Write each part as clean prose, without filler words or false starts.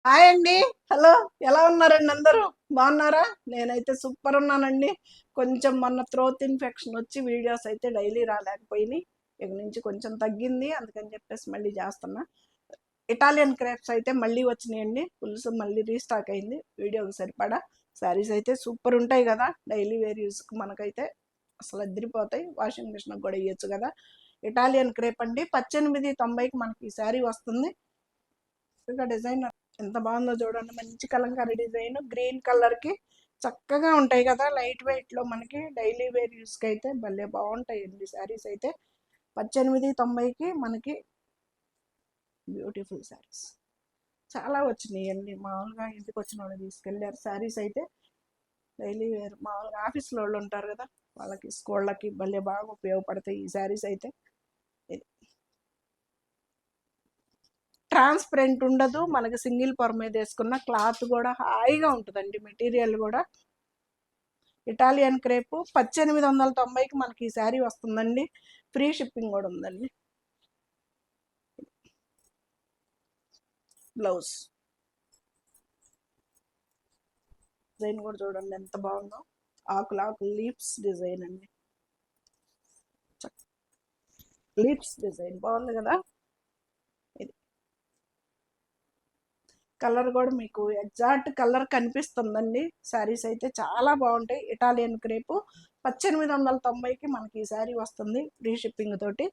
Hi అండి. Hello. ఎలా ఉన్నారండి అందరూ? బాగున్నారా? నేనైతే సూపర్ ఉన్నానండి. కొంచెం మొన్న థ్రోత్ ఇన్ఫెక్షన్ వచ్చి వీడియోస్ అయితే డైలీ రాలేకపోయినాయి. ఇక నుంచి కొంచెం తగ్గింది, అందుకని చెప్పేసి మళ్ళీ చేస్తున్నా. ఇటాలియన్ క్రేప్స్ అయితే మళ్ళీ వచ్చినాయండి. పులుసు మళ్ళీ రీస్టాక్ అయింది. వీడియోకి సరిపడా శారీస్ అయితే సూపర్ ఉంటాయి కదా, డైలీ వేర్ యూస్కి మనకైతే అసలు అదిరిపోతాయి. వాషింగ్ మిషన్ కూడా ఇవ్వచ్చు కదా. ఇటాలియన్ క్రేప్ అండి, 1890కి మనకి ఈ శారీ వస్తుంది. ఇంకా డిజైన్ ఎంత బాగుందో చూడండి. మంచి కలంకారీ డిజైన్, గ్రీన్ కలర్ కి చక్కగా ఉంటాయి కదా. లైట్ వెయిట్ లో మనకి డైలీ వేర్ యూస్ కి అయితే భలే బాగుంటాయండి శారీస్ అయితే. 1890కి మనకి బ్యూటిఫుల్ శారీస్ చాలా వచ్చినాయండి. మామూలుగా ఇంటికి వచ్చిన వాళ్ళు తీసుకెళ్ళారు శారీస్ అయితే. డైలీ వేర్ మామూలుగా ఆఫీస్లో వాళ్ళు ఉంటారు కదా, వాళ్ళకి స్కూళ్ళకి భలే బాగా ఉపయోగపడతాయి ఈ శారీస్ అయితే. ట్రాన్స్పరెంట్ ఉండదు మనకి, సింగిల్ పొర మీద వేసుకున్న క్లాత్ కూడా హాయిగా ఉంటుందండి. మెటీరియల్ కూడా ఇటాలియన్ క్రేపు 1890కి మనకి ఈ శారీ వస్తుందండి. ఫ్రీ షిప్పింగ్ కూడా ఉందండి. బ్లౌజ్ డిజైన్ కూడా చూడండి ఎంత బాగుందో. ఆకులు ఆకులు లీవ్స్ డిజైన్ అండి. లీవ్స్ డిజైన్ బాగుంది కదా. ఇది కలర్ కూడా మీకు ఎగ్జాక్ట్ కలర్ కనిపిస్తుందండి. శారీస్ అయితే చాలా బాగుంటాయి. ఇటాలియన్ క్రేపు 1890కి మనకి ఈ శారీ వస్తుంది ఫ్రీ షిప్పింగ్ తోటి.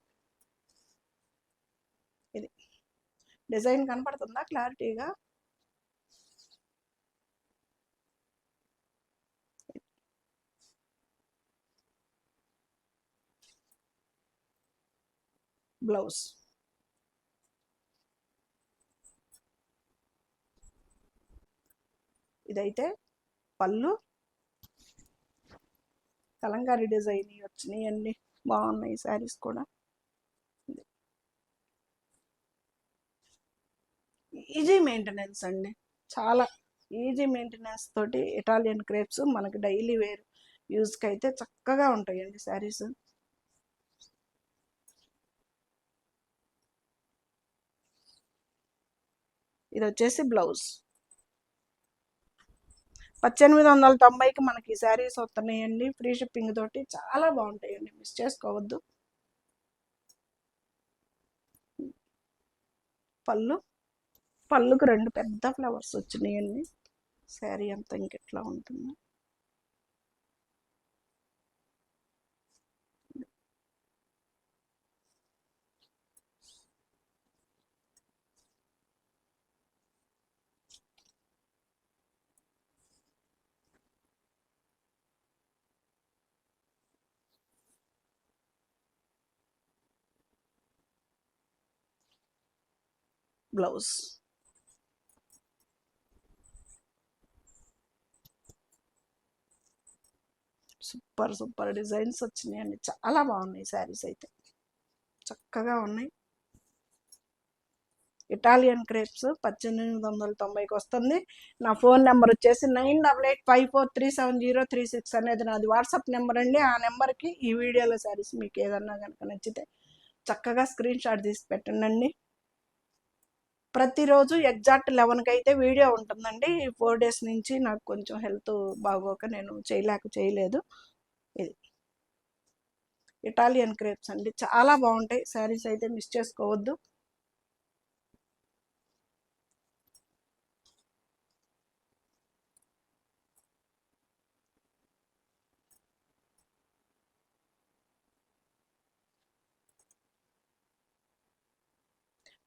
ఇది డిజైన్ కనపడుతుందా క్లారిటీగా? బ్లౌజ్ ఇదైతే పళ్ళు, కలంకారీ డిజైన్ వచ్చినాయి అన్ని బాగున్నాయి శారీస్ కూడా. ఈజీ మెయింటెనెన్స్ అండి, చాలా ఈజీ మెయింటెనెన్స్ తోటి ఇటాలియన్ క్రేప్స్ మనకి డైలీ వేర్ యూజ్కి అయితే చక్కగా ఉంటాయండి శారీస్. ఇది వచ్చేసి బ్లౌజ్. 1890కి మనకి ఈ శారీస్ వస్తున్నాయండి ఫ్రీ షిప్పింగ్ తోటి. చాలా బాగుంటాయండి, మిస్ చేసుకోవద్దు. పళ్ళు, పళ్ళుకు రెండు పెద్ద ఫ్లవర్స్ వచ్చినాయండి. శారీ అంతా ఇంకెట్లా ఉంటుంది. బ్లౌజ్ సూపర్ సూపర్ డిజైన్స్ వచ్చినాయండి. చాలా బాగున్నాయి శారీస్ అయితే, చక్కగా ఉన్నాయి. ఇటాలియన్ క్రేప్స్ 1890కి వస్తుంది. నా ఫోన్ నెంబర్ వచ్చేసి 9885437036 అనేది నాది వాట్సాప్ నెంబర్ అండి. ఆ నెంబర్కి ఈ వీడియోలో శారీస్ మీకు ఏదన్నా కనుక నచ్చితే చక్కగా స్క్రీన్ షాట్ తీసి పెట్టండి. ప్రతిరోజు ఎగ్జాక్ట్ 11కి అయితే వీడియో ఉంటుందండి. 4 డేస్ నుంచి నాకు కొంచెం హెల్త్ బాగోక నేను చేయలేదు. ఇది ఇటాలియన్ క్రేప్స్ అండి, చాలా బాగుంటాయి శారీస్ అయితే, మిస్ చేసుకోవద్దు.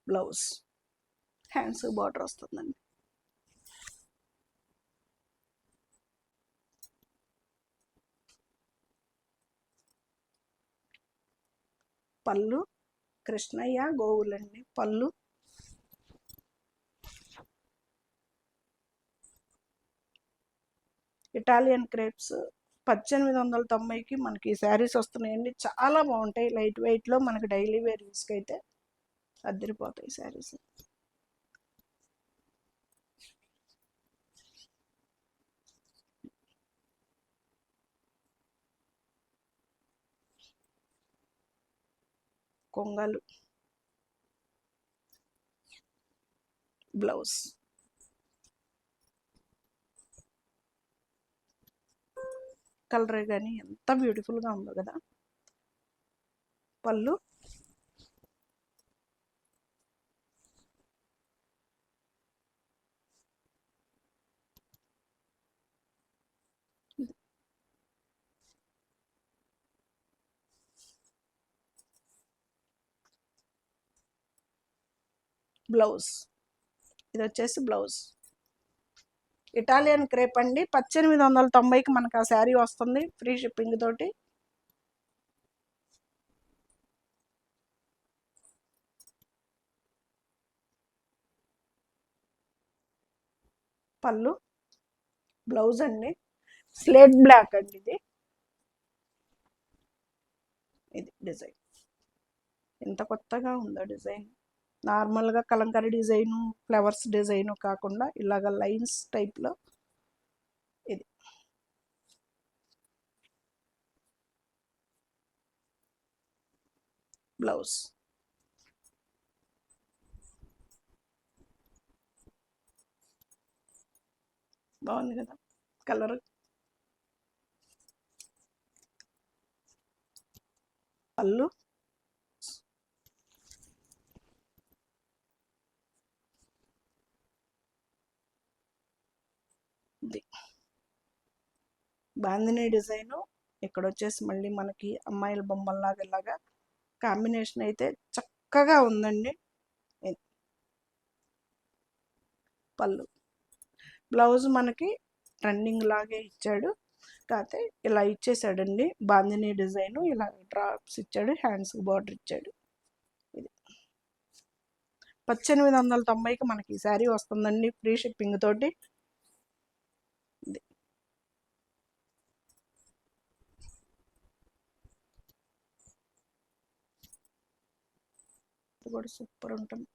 బ్లౌజ్ హ్యాండ్స్ బార్డర్ వస్తుందండి. పళ్ళు కృష్ణయ్య గోవులండి. పళ్ళు ఇటాలియన్ క్రేప్స్ 1890కి మనకి శారీస్ వస్తున్నాయండి. చాలా బాగుంటాయి, లైట్ వెయిట్లో మనకి డైలీ వేర్ యూస్కి అయితే అద్దరిపోతాయి శారీస్. కొంగలు బ్లౌజ్ కలరే కానీ ఎంత బ్యూటిఫుల్గా ఉందో కదా. పళ్ళు, బ్లౌజ్. ఇది వచ్చేసి బ్లౌజ్. ఇటాలియన్ క్రేప్ అండి. 1890కి మనకు ఆ శారీ వస్తుంది ఫ్రీ షిప్పింగ్ తోటి. పళ్ళు, బ్లౌజ్ అండి. స్లేట్ బ్లాక్ అండి ఇది. ఇది డిజైన్ ఎంత కొత్తగా ఉందో డిజైన్. నార్మల్గా కలంకారీ డిజైను, ఫ్లవర్స్ డిజైను కాకుండా ఇలాగ లైన్స్ టైప్లో. ఇది బ్లౌజ్. బాగుంది కదా కలర్. పళ్ళు, ఇది బాందినీ డిజైను. ఇక్కడ వచ్చేసి మళ్ళీ మనకి అమ్మాయిల బొమ్మల్లాగా ఇలాగా కాంబినేషన్ అయితే చక్కగా ఉందండి. పళ్ళు, బ్లౌజ్ మనకి రన్నింగ్ లాగే ఇచ్చాడు, కాకపోతే ఇలా ఇచ్చేసాడండి. బాందినీ డిజైను ఇలా డ్రాప్స్ ఇచ్చాడు, హ్యాండ్స్ బార్డర్ ఇచ్చాడు. ఇది 1890కి మనకి ఈ శారీ వస్తుందండి ఫ్రీ షిప్పింగ్ తోటి. ఇది కూడా సూపర్ ఉంటుంది.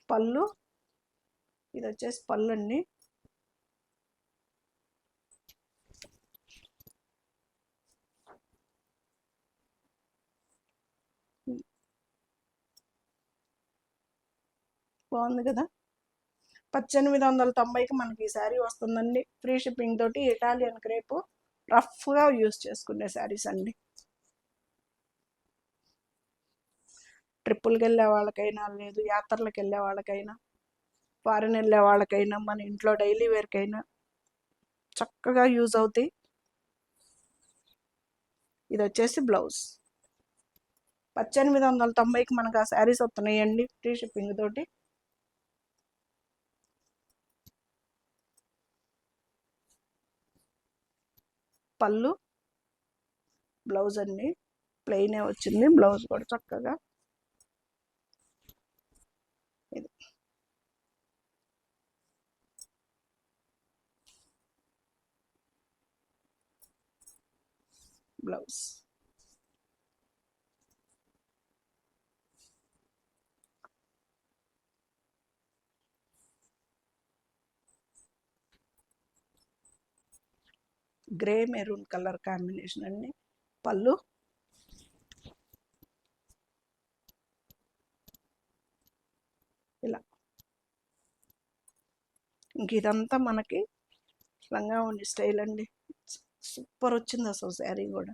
పళ్ళు, ఇది వచ్చేసి పళ్ళు అండి. బాగుంది కదా. 1890కి మనకి ఈ శారీ వస్తుందండి ఫ్రీ షిప్పింగ్ తోటి. ఇటాలియన్ క్రేపు రఫ్గా యూస్ చేసుకునే శారీస్ అండి. ట్రిప్పులకి వెళ్ళే వాళ్ళకైనా, లేదు యాత్రలకు వెళ్ళే వాళ్ళకైనా, ఫారిన్ వెళ్ళే వాళ్ళకైనా, మన ఇంట్లో డైలీ వేర్కైనా చక్కగా యూజ్ అవుతాయి. ఇది వచ్చేసి బ్లౌజ్. 1890కి మనకు ఆ శారీస్ వస్తున్నాయండి ఫ్రీ షిప్పింగ్ తోటి. పళ్ళు, బ్లౌజ్ అండి. ప్లెయినే వచ్చింది, బ్లౌజ్ కూడా చక్కగా. ఇది blouse. Grey maroon colour combination అండి. పళ్ళు, ఇలా. ఇంక ఇదంతా మనకి లంగా ఉండి స్టైల్ అండి. సూపర్ వచ్చింది అసలు శారీ కూడా.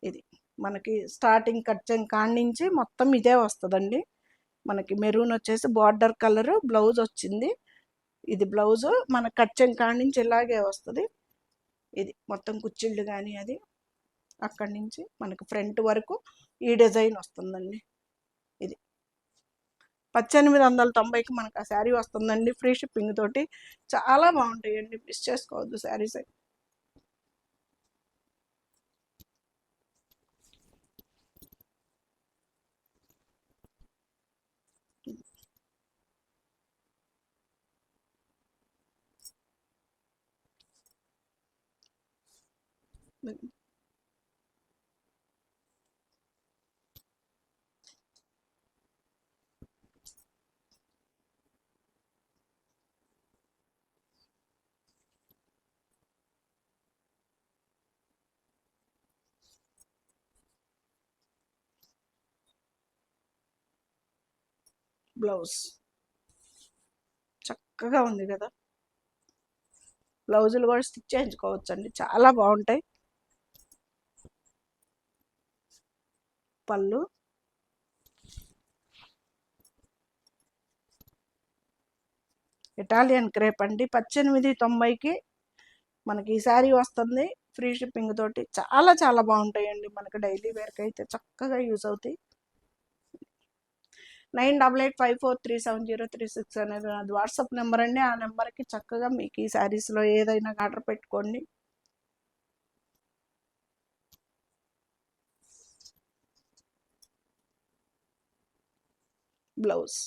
ఇది మనకి స్టార్టింగ్ కట్చెంగ్ కాడి నుంచి మొత్తం ఇదే వస్తుందండి. మనకి మెరూన్ వచ్చేసి బార్డర్ కలర్ బ్లౌజ్ వచ్చింది. ఇది బ్లౌజ్ మన కట్చెంగ్ కాడి నుంచి ఇలాగే వస్తుంది. ఇది మొత్తం కుచ్చిళ్ళు కానీ అది అక్కడి నుంచి మనకి ఫ్రంట్ వరకు ఈ డిజైన్ వస్తుందండి. ఇది 1890కి మనకు ఆ శారీ వస్తుందండి ఫ్రీ షిప్పింగ్ తోటి. చాలా బాగుంటాయండి, మిస్ చేసుకోవద్దు శారీస్. బ్లౌజ్ చక్కగా ఉంది కదా. బ్లౌజులు కూడా స్టిచ్ చేయించుకోవచ్చు అండి, చాలా బాగుంటాయి. పళ్ళు, ఇటాలియన్ క్రేప్ అండి, 1890కి మనకి ఈ శారీ వస్తుంది, ఫ్రీ షిప్పింగ్ తోటి. చాలా చాలా బాగుంటాయండి, మనకి డైలీ వేర్కి అయితే చక్కగా యూజ్ అవుతాయి. 9885437036 అనేది అది వాట్సాప్ నెంబర్ అండి. ఆ నెంబర్కి చక్కగా మీకు ఈ శారీస్లో ఏదైనా ఆర్డర్ పెట్టుకోండి. బ్లౌజ్,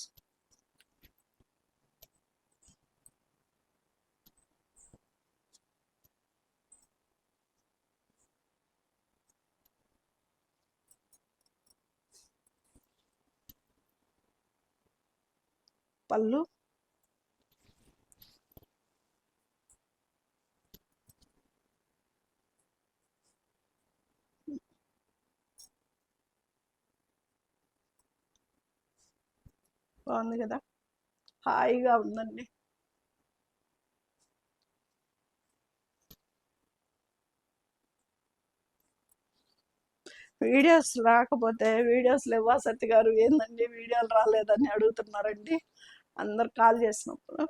పళ్ళు, బాగుంది కదా, హాయిగా ఉందండి. వీడియోస్ రాకపోతే వీడియోస్ లేవా సత్య గారు, ఏందండి వీడియోలు రాలేదని అడుగుతున్నారండి అందరు కాల్ చేసినప్పుడు.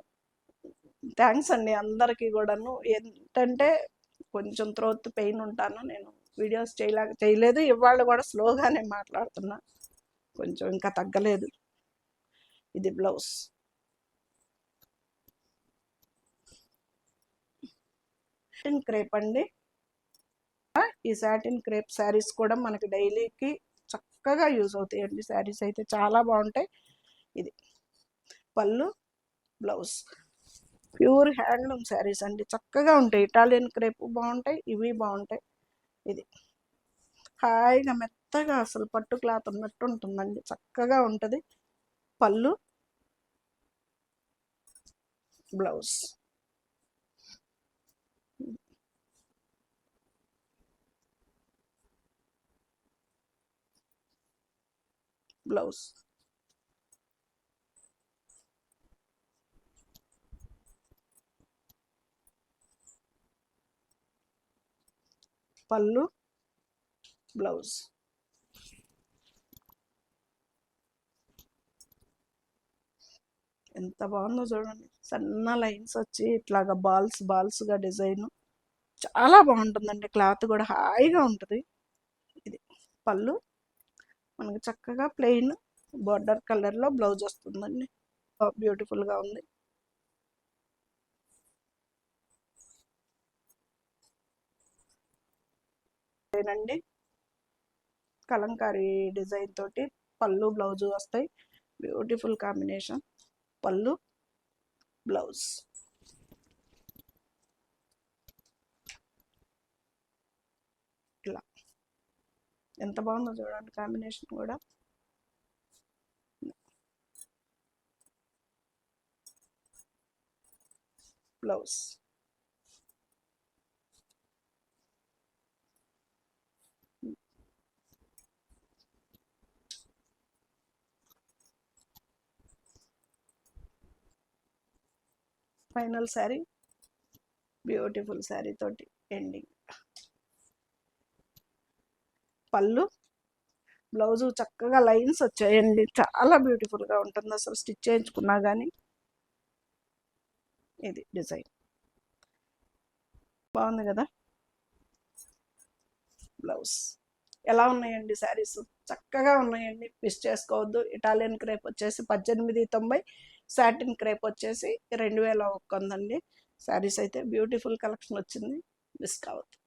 థ్యాంక్స్ అండి అందరికీ కూడాను. ఏంటంటే కొంచెం త్రోత్ పెయిన్ ఉంటాను, నేను వీడియోస్ చేయలేదు. ఇవాళ కూడా స్లోగానే మాట్లాడుతున్నా, కొంచెం ఇంకా తగ్గలేదు. ఇది బ్లౌజ్, సాటిన్ క్రేప్ అండి. ఈ సాటిన్ క్రేప్ శారీస్ కూడా మనకి డైలీకి చక్కగా యూజ్ అవుతాయండి. శారీస్ అయితే చాలా బాగుంటాయి. ఇది పళ్ళు, బ్లౌజ్, ప్యూర్ హ్యాండ్లూమ్ శారీస్ అండి, చక్కగా ఉంటాయి. ఇటాలియన్ క్రేప్ బాగుంటాయి, ఇవి బాగుంటాయి. ఇది హాయిగా మెత్తగా అసలు పట్టు క్లాత్ ఉన్నట్టు ఉంటుందండి, చక్కగా ఉంటుంది. పళ్ళు, బ్లౌజ్, బ్లౌజ్, పళ్ళు, బ్లౌజ్. ఎంత బాగుందో చూడండి, సన్న లైన్స్ వచ్చి ఇట్లాగా బాల్స్గా డిజైన్ చాలా బాగుంటుందండి. క్లాత్ కూడా హాయిగా ఉంటుంది. ఇది పళ్ళు, మనకి చక్కగా ప్లెయిన్ బార్డర్ కలర్లో బ్లౌజ్ వస్తుందండి, బ్యూటిఫుల్గా ఉంది. అండి కలంకారీ డిజైన్ తోటి పళ్ళు బ్లౌజ్ వస్తాయి, బ్యూటిఫుల్ కాంబినేషన్. పళ్ళు, బ్లౌజ్, ఇలా ఎంత బాగుందో చూడండి కాంబినేషన్ కూడా. Blouse, final sari, beautiful sari తోటి ఎండింగ్. పళ్ళు, బ్లౌజు చక్కగా లైన్స్ వచ్చాయండి, చాలా బ్యూటిఫుల్గా ఉంటుంది అసలు స్టిచ్ చేయించుకున్నా కానీ. ఇది డిజైన్ బాగుంది కదా. బ్లౌజ్, ఎలా ఉన్నాయండి శారీస్? చక్కగా ఉన్నాయండి, మిస్ చేసుకోవద్దు. ఇటాలియన్ క్రేప్ వచ్చేసి 1890, సాటిన్ క్రేప్ వచ్చేసి 2100 ఉందండి. శారీస్ అయితే బ్యూటిఫుల్ కలెక్షన్ వచ్చింది, మిస్ కావద్దు.